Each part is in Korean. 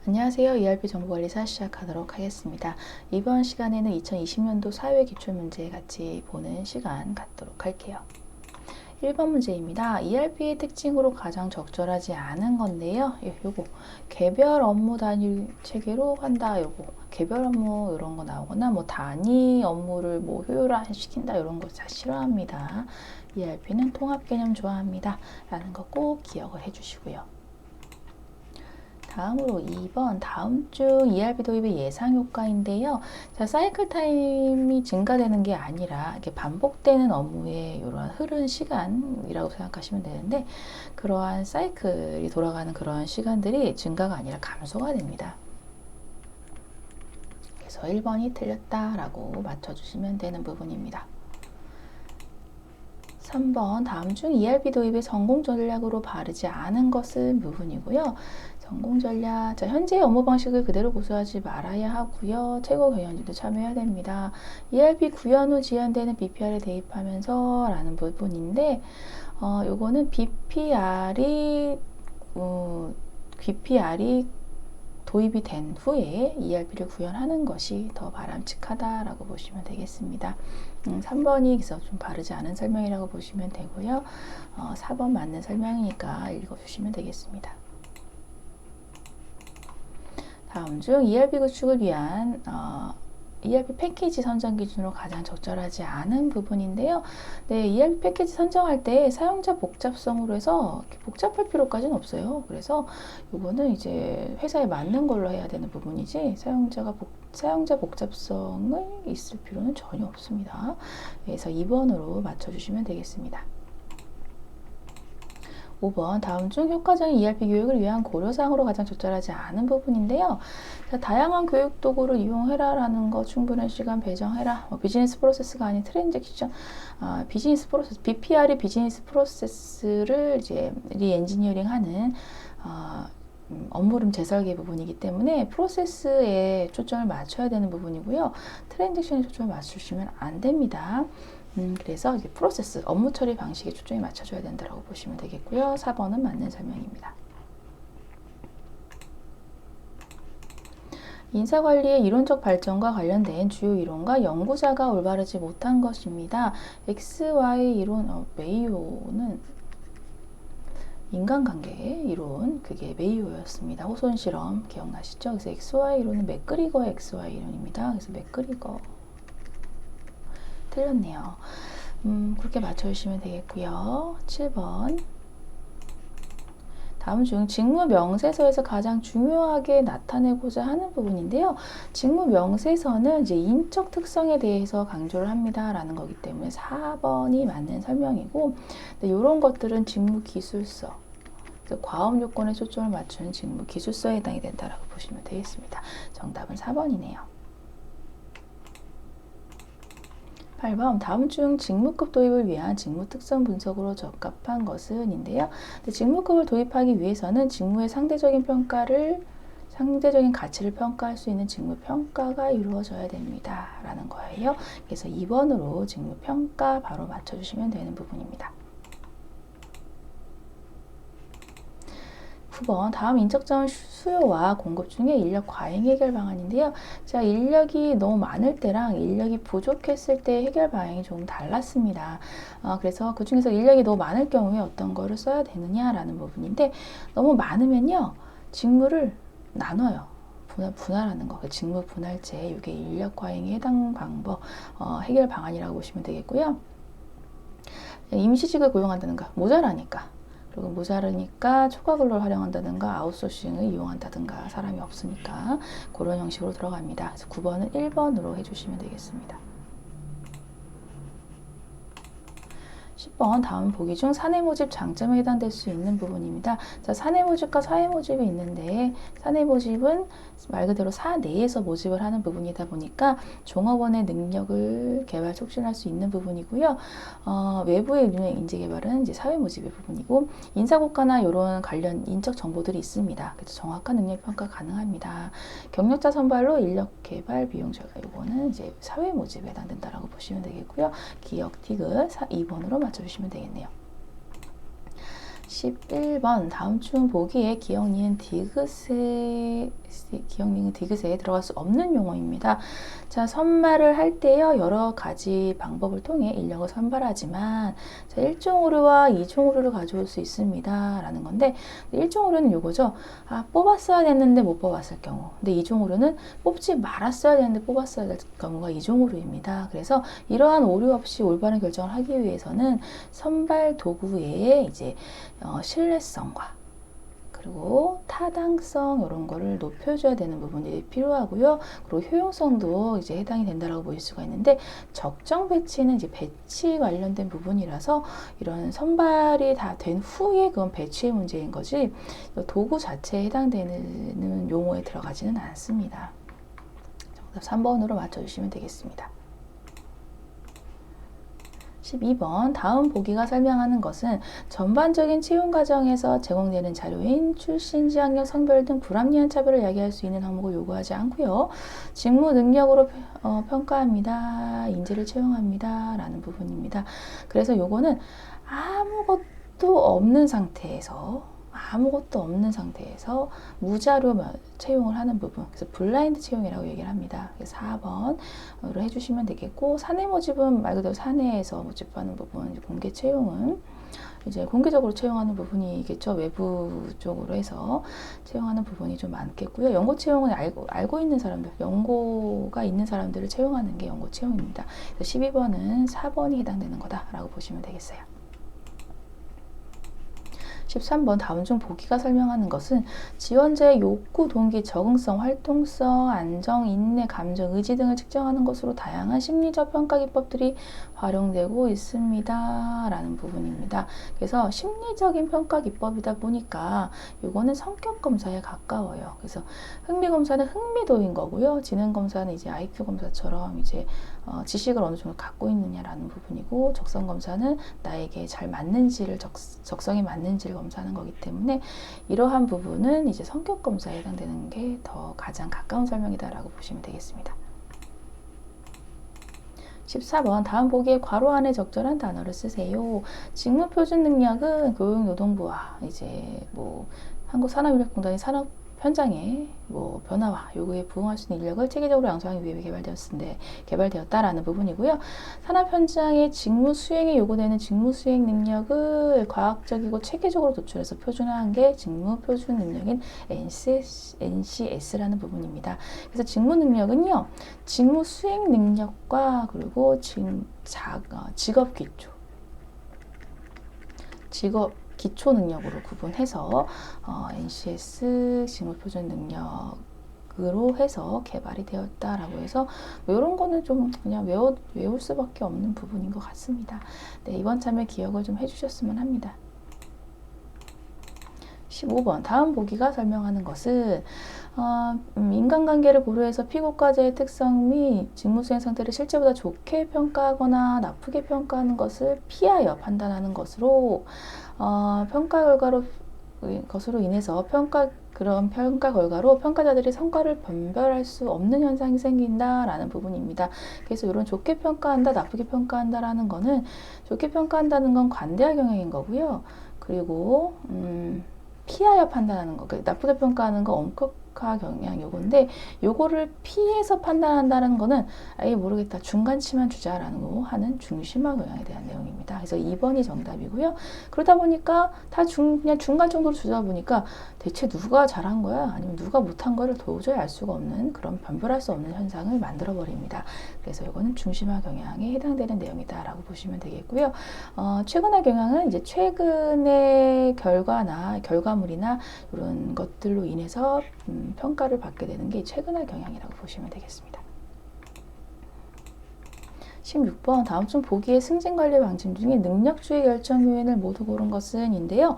안녕하세요. ERP 정보관리사 시작하도록 하겠습니다. 이번 시간에는 2020년도 사회 기출문제 같이 보는 시간 갖도록 할게요. 1번 문제입니다. ERP의 특징으로 가장 적절하지 않은 건데요. 요거 개별 업무 단위 체계로 한다. 요거 개별 업무 이런 거 나오거나 뭐 단위 업무를 뭐 효율화시킨다 이런 거 다 싫어합니다. ERP는 통합 개념 좋아합니다. 라는 거 꼭 기억을 해주시고요. 다음으로 2번 다음 중 ERP 도입의 예상 효과인데요. 자, 사이클 타임이 증가되는 게 아니라 이렇게 반복되는 업무의 이러한 흐른 시간이라고 생각하시면 되는데 그러한 사이클이 돌아가는 그러한 시간들이 증가가 아니라 감소가 됩니다. 그래서 1번이 틀렸다라고 맞춰주시면 되는 부분입니다. 3번 다음 중 ERP 도입의 성공 전략으로 바르지 않은 것은 부분이고요. 성공 전략, 자, 현재의 업무 방식을 그대로 고수하지 말아야 하고요. 최고 경영진도 참여해야 됩니다. ERP 구현 후 지연되는 BPR에 대입하면서 라는 부분인데 요거는 BPR이 도입이 된 후에 ERP를 구현하는 것이 더 바람직하다라고 보시면 되겠습니다. 3번이 그래서 좀 바르지 않은 설명이라고 보시면 되고요. 4번 맞는 설명이니까 읽어주시면 되겠습니다. 다음 중 ERP 구축을 위한 ERP 패키지 선정 기준으로 가장 적절하지 않은 부분인데요. 네, ERP 패키지 선정할 때 사용자 복잡성으로 해서 복잡할 필요까지는 없어요. 그래서 이거는 이제 회사에 맞는 걸로 해야 되는 부분이지 사용자 복잡성을 있을 필요는 전혀 없습니다. 그래서 2번으로 맞춰주시면 되겠습니다. 5번 다음 중 효과적인 ERP 교육을 위한 고려사항으로 가장 적절하지 않은 부분인데요. 자, 다양한 교육 도구를 이용해라 라는 거 충분한 시간 배정해라. 비즈니스 프로세스가 아닌 트랜잭션 비즈니스 프로세스 BPR이 비즈니스 프로세스를 이제 리엔지니어링 하는 업무룸 재설계 부분이기 때문에 프로세스에 초점을 맞춰야 되는 부분이고요. 트랜잭션에 초점을 맞추시면 안 됩니다. 그래서 이제 프로세스, 업무 처리 방식에 초점이 맞춰줘야 된다고 보시면 되겠고요. 4번은 맞는 설명입니다. 인사관리의 이론적 발전과 관련된 주요 이론과 연구자가 올바르지 못한 것입니다. XY 이론, 메이오는 인간관계의 이론, 그게 메이오였습니다. 호손 실험 기억나시죠? 그래서 XY 이론은 맥그리거의 XY 이론입니다. 그래서 맥그리거 틀렸네요. 그렇게 맞춰주시면 되겠고요. 7번 다음 중 직무 명세서에서 가장 중요하게 나타내고자 하는 부분인데요. 직무 명세서는 이제 인적 특성에 대해서 강조를 합니다. 라는 거기 때문에 4번이 맞는 설명이고 이런 것들은 직무 기술서, 과업 요건에 초점을 맞추는 직무 기술서에 해당이 된다라고 보시면 되겠습니다. 정답은 4번이네요. 8번 다음 중 직무급 도입을 위한 직무 특성 분석으로 적합한 것은 인데요. 직무급을 도입하기 위해서는 직무의 상대적인 가치를 평가할 수 있는 직무 평가가 이루어져야 됩니다. 라는 거예요. 그래서 2번으로 직무 평가 바로 맞춰주시면 되는 부분입니다. 9번 다음 인적 자원 수요와 공급 중에 인력 과잉 해결 방안인데요. 자, 인력이 너무 많을 때랑 인력이 부족했을 때 해결 방향이 조금 달랐습니다. 그래서 그 중에서 인력이 너무 많을 경우에 어떤 거를 써야 되느냐라는 부분인데 너무 많으면요. 직무를 나눠요. 분할하는 거, 직무 분할제, 이게 인력 과잉에 해당 방법, 해결 방안이라고 보시면 되겠고요. 임시직을 고용한다든가 모자라니까 그리고 모자르니까 초과근로를 활용한다든가 아웃소싱을 이용한다든가 사람이 없으니까 그런 형식으로 들어갑니다. 그래서 9번은 1번으로 해주시면 되겠습니다. 10번 다음 보기 중 사내 모집 장점에 해당될 수 있는 부분입니다. 자, 사내 모집과 사회 모집이 있는데 사내 모집은 말 그대로 사내에서 모집을 하는 부분이다 보니까 종업원의 능력을 개발 촉진할 수 있는 부분이고요. 외부의 인재 개발은 이제 사회 모집의 부분이고 인사고과나 이런 관련 인적 정보들이 있습니다. 그래서 정확한 능력 평가 가능합니다. 경력자 선발로 인력 개발 비용 절감 이거는 이제 사회 모집에 해당된다라고 보시면 되겠고요. 기억 티그 2번으로 맞춰주시면 되겠네요. 11번 다음 중 보기에 기역, 니은, 디귿에 들어갈 수 없는 용어입니다. 자, 선발을 할 때요, 여러 가지 방법을 통해 인력을 선발하지만, 자, 1종 오류와 2종 오류를 가져올 수 있습니다. 라는 건데, 1종 오류는 요거죠. 아, 뽑았어야 됐는데 못 뽑았을 경우. 근데 2종 오류는 뽑지 말았어야 되는데 뽑았어야 될 경우가 2종 오류입니다. 그래서 이러한 오류 없이 올바른 결정을 하기 위해서는 선발 도구의 이제 신뢰성과 그리고 타당성 이런 거를 높여줘야 되는 부분이 필요하고요. 그리고 효용성도 이제 해당이 된다라고 보일 수가 있는데 적정 배치는 이제 배치 관련된 부분이라서 이런 선발이 다 된 후에 그건 배치의 문제인 거지 도구 자체에 해당되는 용어에 들어가지는 않습니다. 정답 3번으로 맞춰주시면 되겠습니다. 12번 다음 보기가 설명하는 것은 전반적인 채용 과정에서 제공되는 자료인 출신, 지학력, 성별 등 불합리한 차별을 야기할 수 있는 항목을 요구하지 않고요. 직무 능력으로 평가합니다. 인재를 채용합니다. 라는 부분입니다. 그래서 요거는 아무것도 없는 상태에서 무자료 채용을 하는 부분, 그래서 블라인드 채용이라고 얘기를 합니다. 그래서 4번으로 해주시면 되겠고, 사내 모집은 말 그대로 사내에서 모집하는 부분, 공개 채용은 이제 공개적으로 채용하는 부분이겠죠. 외부 쪽으로 해서 채용하는 부분이 좀 많겠고요. 연고 채용은 알고 있는 사람들, 연고가 있는 사람들을 채용하는 게 연고 채용입니다. 그래서 12번은 4번이 해당되는 거다라고 보시면 되겠어요. 13번 다음 중 보기가 설명하는 것은 지원자의 욕구, 동기, 적응성, 활동성, 안정, 인내, 감정, 의지 등을 측정하는 것으로 다양한 심리적 평가 기법들이 활용되고 있습니다. 라는 부분입니다. 그래서 심리적인 평가 기법이다 보니까 이거는 성격 검사에 가까워요. 그래서 흥미 검사는 흥미도인 거고요. 지능 검사는 이제 IQ 검사처럼 이제 지식을 어느 정도 갖고 있느냐라는 부분이고, 적성 검사는 나에게 잘 맞는지를 적성이 맞는지를 검사하는 거기 때문에 이러한 부분은 이제 성격 검사에 해당되는 게 더 가장 가까운 설명이다라고 보시면 되겠습니다. 14번 다음 보기에 괄호 안에 적절한 단어를 쓰세요. 직무 표준 능력은 교육노동부와 이제 뭐 한국산업인력공단이 산업 현장의 변화와 요구에 부응할 수 있는 인력을 체계적으로 양성하기 위해 개발되었다라는 부분이고요. 산업 현장의 직무 수행에 요구되는 직무 수행 능력을 과학적이고 체계적으로 도출해서 표준화한 게 직무 표준 능력인 NCS라는 부분입니다. 그래서 직무 능력은요, 직무 수행 능력과 그리고 직업 기초 능력으로 구분해서 NCS 직무 표준 능력으로 해서 개발이 되었다라고 해서 이런 거는 좀 그냥 외울 수밖에 없는 부분인 것 같습니다. 네, 이번 참에 기억을 좀 해주셨으면 합니다. 15번 다음 보기가 설명하는 것은 인간관계를 고려해서 피고과제의 특성 및 직무수행 상태를 실제보다 좋게 평가하거나 나쁘게 평가하는 것을 피하여 판단하는 것으로 평가 것으로 인해서 그런 평가 결과로 평가자들이 성과를 변별할 수 없는 현상이 생긴다라는 부분입니다. 그래서 이런 좋게 평가한다, 나쁘게 평가한다라는 거는 좋게 평가한다는 건 관대한 경향인 거고요. 그리고 피하여 판단하는 거, 나쁘게 평가하는 거 엄격한 경향 요건데, 요거를 피해서 판단한다는 거는 아예 모르겠다, 중간치만 주자라는 거 하는 중심화 경향에 대한 내용입니다. 그래서 2번이 정답이고요. 그러다 보니까 그냥 중간 정도로 주다 보니까 대체 누가 잘한 거야, 아니면 누가 못한 거를 도저히 알 수가 없는 그런 변별할 수 없는 현상을 만들어 버립니다. 그래서 이거는 중심화 경향에 해당되는 내용이다라고 보시면 되겠고요. 최근화 경향은 이제 최근의 결과물이나 이런 것들로 인해서 평가를 받게 되는 게 최근화 경향이라고 보시면 되겠습니다. 16번 다음 중 보기의 승진관리 방침 중에 능력주의 결정 요인을 모두 고른 것은 인데요.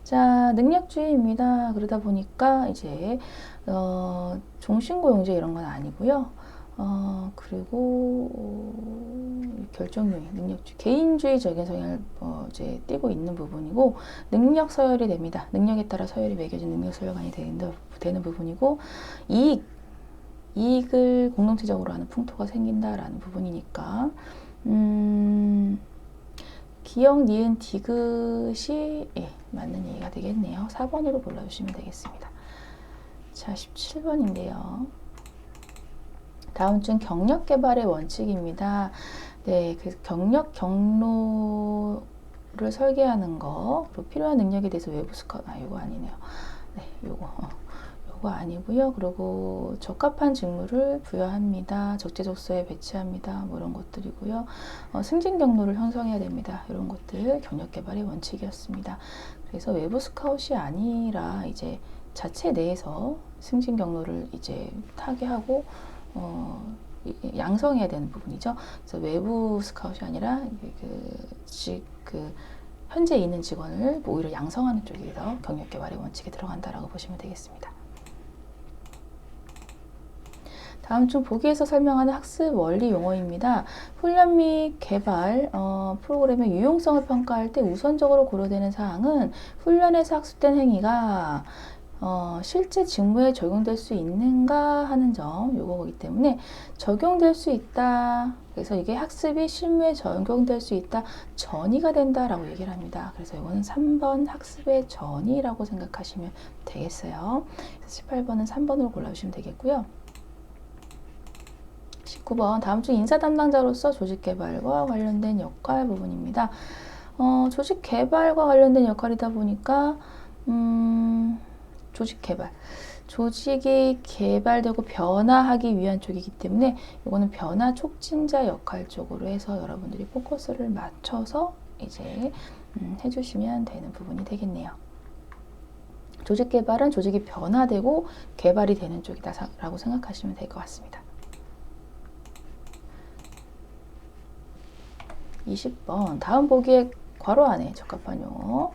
자, 능력주의입니다. 그러다 보니까 이제 종신고용제 이런 건 아니고요. 그리고 결정요인, 능력주의, 개인주의적인 성향을 이제 띠고 있는 부분이고, 능력 서열이 됩니다. 능력에 따라 서열이 매겨진 능력 서열관이 되는 부분이고, 이익을 공동체적으로 하는 풍토가 생긴다라는 부분이니까, 기역, 니은, 디귿이 맞는 얘기가 되겠네요. 4번으로 골라주시면 되겠습니다. 자, 17번인데요. 다음 중 경력 개발의 원칙입니다. 네, 그 경력 경로를 설계하는 거, 그리고 필요한 능력에 대해서 외부 스카우트, 이거 아니네요. 네, 요거 아니고요. 그리고 적합한 직무를 부여합니다. 적재적소에 배치합니다. 뭐 이런 것들이고요. 승진 경로를 형성해야 됩니다. 이런 것들 경력 개발의 원칙이었습니다. 그래서 외부 스카웃이 아니라 이제 자체 내에서 승진 경로를 이제 타개하고 양성해야 되는 부분이죠. 그래서 외부 스카웃이 아니라 현재 있는 직원을 오히려 양성하는 쪽에서 경력 개발의 원칙에 들어간다라고 보시면 되겠습니다. 다음 중 보기에서 설명하는 학습 원리 용어입니다. 훈련 및 개발 프로그램의 유용성을 평가할 때 우선적으로 고려되는 사항은 훈련에서 학습된 행위가 실제 직무에 적용될 수 있는가 하는 점, 요거기 때문에 적용될 수 있다. 그래서 이게 학습이 실무에 적용될 수 있다. 전이가 된다라고 얘기를 합니다. 그래서 이거는 3번 학습의 전이라고 생각하시면 되겠어요. 18번은 3번으로 골라주시면 되겠고요. 19번 다음 중 인사 담당자로서 조직 개발과 관련된 역할 부분입니다. 조직 개발과 관련된 역할이다 보니까 조직 개발, 조직이 개발되고 변화하기 위한 쪽이기 때문에 이거는 변화 촉진자 역할 쪽으로 해서 여러분들이 포커스를 맞춰서 이제 해주시면 되는 부분이 되겠네요. 조직 개발은 조직이 변화되고 개발이 되는 쪽이다 라고 생각하시면 될 것 같습니다. 20번 다음 보기에 괄호 안에 적합한 용어.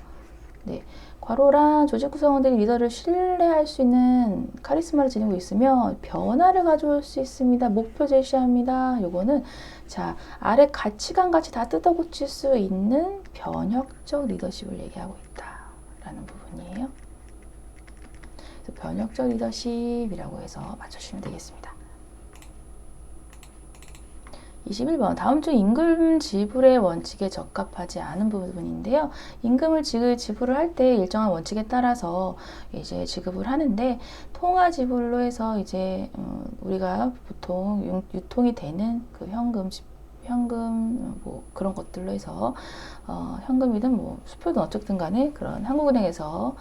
네, 괄호란 조직 구성원들이 리더를 신뢰할 수 있는 카리스마를 지니고 있으며 변화를 가져올 수 있습니다. 목표 제시합니다. 요거는 자 아래 가치관 같이 다 뜯어고칠 수 있는 변혁적 리더십을 얘기하고 있다라는 부분이에요. 그래서 변혁적 리더십이라고 해서 맞춰주시면 되겠습니다. 21번 다음 중 임금 지불의 원칙에 적합하지 않은 부분인데요. 임금을 지불을 할 때 일정한 원칙에 따라서 이제 지급을 하는데 통화 지불로 해서 이제 우리가 보통 유통이 되는 그 현금 뭐 그런 것들로 해서 현금이든 뭐 수표든 어쨌든 간에 그런 한국은행에서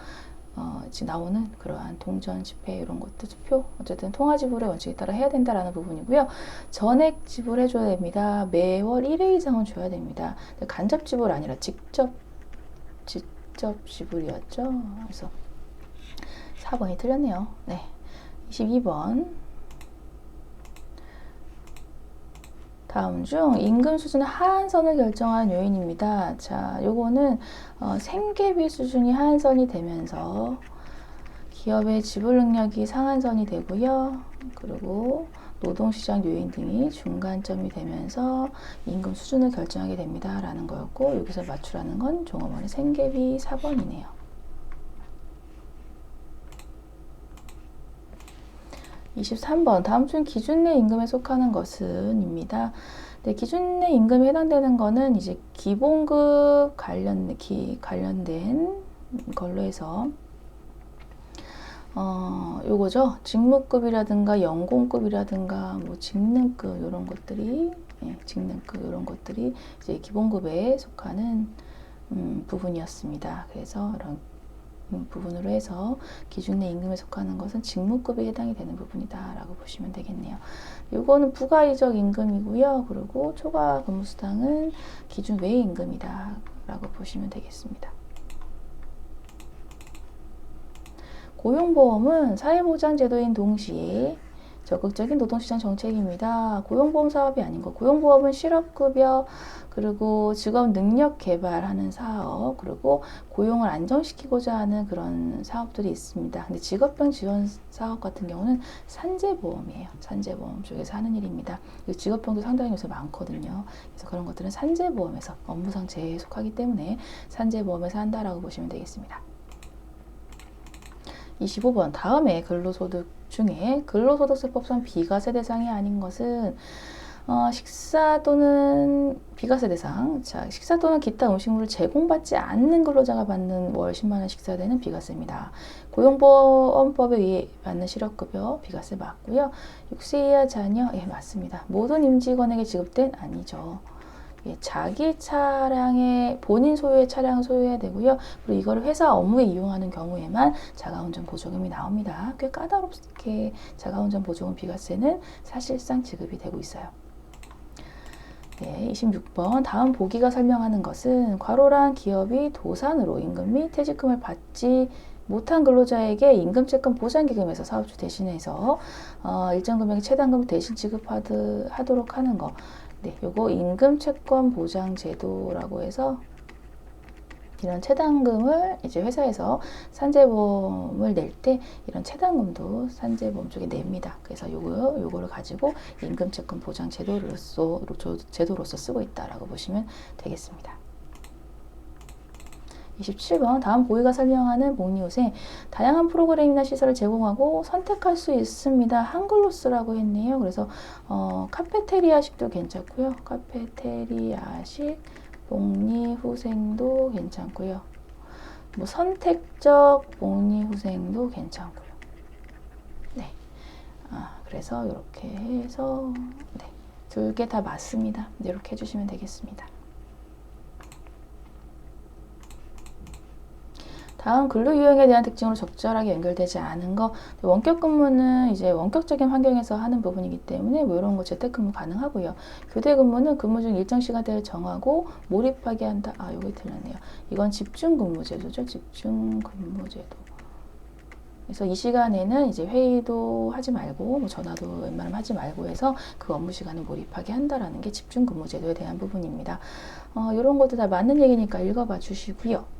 지금 나오는 그러한 동전, 지폐 이런 것들 수표 어쨌든 통화 지불의 원칙에 따라 해야 된다라는 부분이고요. 전액 지불해 줘야 됩니다. 매월 1회 이상은 줘야 됩니다. 간접 지불 아니라 직접 지불이었죠. 그래서 4번이 틀렸네요. 네. 22번 다음 중 임금 수준의 하한선을 결정한 요인입니다. 자, 요거는 생계비 수준이 하한선이 되면서 기업의 지불 능력이 상한선이 되고요. 그리고 노동시장 요인 등이 중간점이 되면서 임금 수준을 결정하게 됩니다. 라는 거였고 여기서 맞추라는 건 종업원의 생계비 4번이네요. 23번 다음 중 기준 내 임금에 속하는 것은 입니다. 네, 기준 내 임금에 해당되는 거는 이제 기본급 관련된 걸로 해서 요거죠. 직무급이라든가 연공급이라든가 뭐 직능급 이런 것들이 직능급 이런 것들이 이제 기본급에 속하는 부분이었습니다. 그래서 이런 부분으로 해서 기준 내 임금에 속하는 것은 직무급에 해당이 되는 부분이다 라고 보시면 되겠네요. 요거는 부가이적 임금이고요. 그리고 초과 근무수당은 기준 외의 임금이다 라고 보시면 되겠습니다. 고용보험은 사회보장제도인 동시에 적극적인 노동시장 정책입니다. 고용보험 사업이 아닌 거. 고용보험은 실업급여, 그리고 직업 능력 개발하는 사업, 그리고 고용을 안정시키고자 하는 그런 사업들이 있습니다. 근데 직업병 지원 사업 같은 경우는 산재보험이에요. 산재보험 쪽에서 하는 일입니다. 직업병도 상당히 요새 많거든요. 그래서 그런 것들은 산재보험에서 업무상 재해에 속하기 때문에 산재보험에서 한다라고 보시면 되겠습니다. 25번 다음에 근로소득 중에 근로소득세법상 비과세 대상이 아닌 것은 식사 또는 비과세 대상, 자, 식사 또는 기타 음식물을 제공받지 않는 근로자가 받는 월 10만 원 식사대는 비과세입니다. 고용보험법에 의해 받는 실업급여 비과세 맞고요. 6세 이하 자녀, 예, 맞습니다. 모든 임직원에게 지급된 아니죠. 예, 자기 차량의 본인 소유의 차량을 소유해야 되고요. 그리고 이걸 회사 업무에 이용하는 경우에만 자가운전 보조금이 나옵니다. 꽤 까다롭게 자가운전 보조금 비과세는 사실상 지급이 되고 있어요. 네, 26번 다음 보기가 설명하는 것은 과로란 기업이 도산으로 임금 및 퇴직금을 받지 못한 근로자에게 임금채권 보장기금에서 사업주 대신해서 일정 금액의 최단금을 대신 지급하도록 하는 거. 네, 요거 임금채권 보장제도라고 해서 이런 최단금을 이제 회사에서 산재보험을 낼 때 이런 최단금도 산재보험 쪽에 냅니다. 그래서 요거를 가지고 임금채권 보장 제도로서 쓰고 있다라고 보시면 되겠습니다. 27번 다음 보기가 설명하는 복리후생 다양한 프로그램이나 시설을 제공하고 선택할 수 있습니다. 한글로 쓰라고 했네요. 그래서 카페테리아식도 괜찮고요. 카페테리아식 복리후생도 괜찮고요. 뭐 선택적 복리후생도 괜찮고요. 네. 그래서 이렇게 해서 네. 둘 개 다 맞습니다. 이렇게 해주시면 되겠습니다. 다음 근로 유형에 대한 특징으로 적절하게 연결되지 않은 거. 원격 근무는 이제 원격적인 환경에서 하는 부분이기 때문에 뭐 이런 거 재택근무 가능하고요. 교대 근무는 근무 중 일정 시간대를 정하고 몰입하게 한다. 요게 틀렸네요. 이건 집중 근무제도죠. 집중 근무제도. 그래서 이 시간에는 이제 회의도 하지 말고 뭐 전화도 웬만하면 하지 말고 해서 그 업무 시간에 몰입하게 한다라는 게 집중 근무제도에 대한 부분입니다. 이런 것도 다 맞는 얘기니까 읽어봐 주시고요.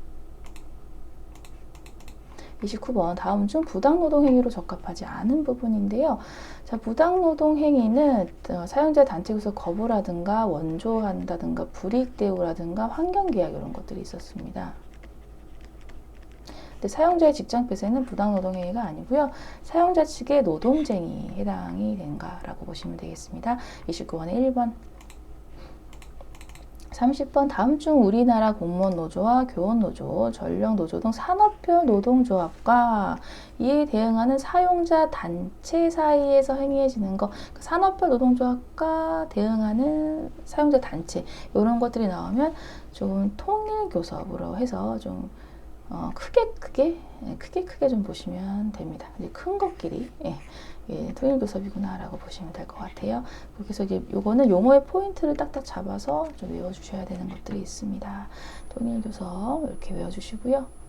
29번 다음 중 부당노동행위로 적합하지 않은 부분인데요. 자, 부당노동행위는 사용자 단체에서 거부라든가 원조한다든가 불이익 대우라든가 환경계약 이런 것들이 있었습니다. 근데 사용자의 직장폐쇄는 부당노동행위가 아니고요. 사용자 측의 노동쟁이 해당이 된가라고 보시면 되겠습니다. 29번에 1번 30번 다음 중 우리나라 공무원 노조와 교원 노조, 전력 노조 등 산업별 노동조합과 이에 대응하는 사용자 단체 사이에서 행해지는 것, 산업별 노동조합과 대응하는 사용자 단체 이런 것들이 나오면 조금 통일교섭으로 해서 좀 크게 좀 보시면 됩니다. 이제 큰 것끼리 통일교섭이구나라고 보시면 될 것 같아요. 그래서 이제 요거는 용어의 포인트를 딱딱 잡아서 좀 외워주셔야 되는 것들이 있습니다. 통일교섭 이렇게 외워주시고요.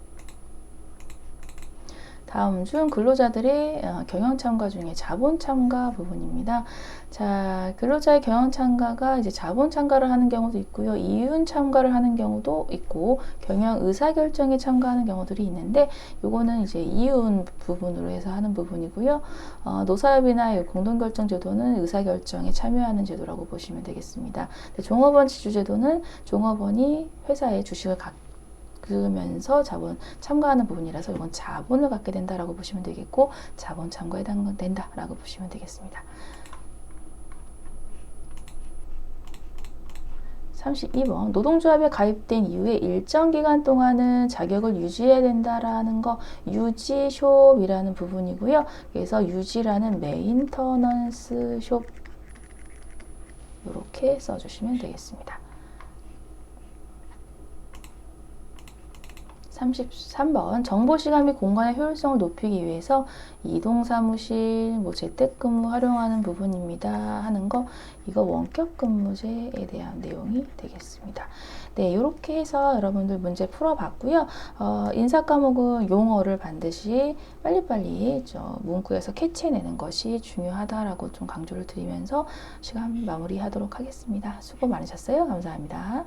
다음 중 근로자들의 경영 참가 중에 자본 참가 부분입니다. 자, 근로자의 경영 참가가 이제 자본 참가를 하는 경우도 있고요. 이윤 참가를 하는 경우도 있고 경영 의사 결정에 참가하는 경우들이 있는데 요거는 이제 이윤 부분으로 해서 하는 부분이고요. 노사협이나 공동 결정 제도는 의사 결정에 참여하는 제도라고 보시면 되겠습니다. 종업원 지주 제도는 종업원이 회사에 주식을 그러면서 자본 참가하는 부분이라서 이건 자본을 갖게 된다라고 보시면 되겠고 자본 참가에 해당된다라고 보시면 되겠습니다. 32번 노동조합에 가입된 이후에 일정 기간 동안은 자격을 유지해야 된다라는 거 유지숍이라는 부분이고요. 그래서 유지라는 메인터넌스 숍 이렇게 써주시면 되겠습니다. 33번 정보시간 및 공간의 효율성을 높이기 위해서 이동사무실, 재택근무 활용하는 부분입니다 하는 거 이거 원격근무제에 대한 내용이 되겠습니다. 네, 이렇게 해서 여러분들 문제 풀어봤고요. 인사과목은 용어를 반드시 빨리빨리 문구에서 캐치해내는 것이 중요하다라고 좀 강조를 드리면서 시간 마무리하도록 하겠습니다. 수고 많으셨어요. 감사합니다.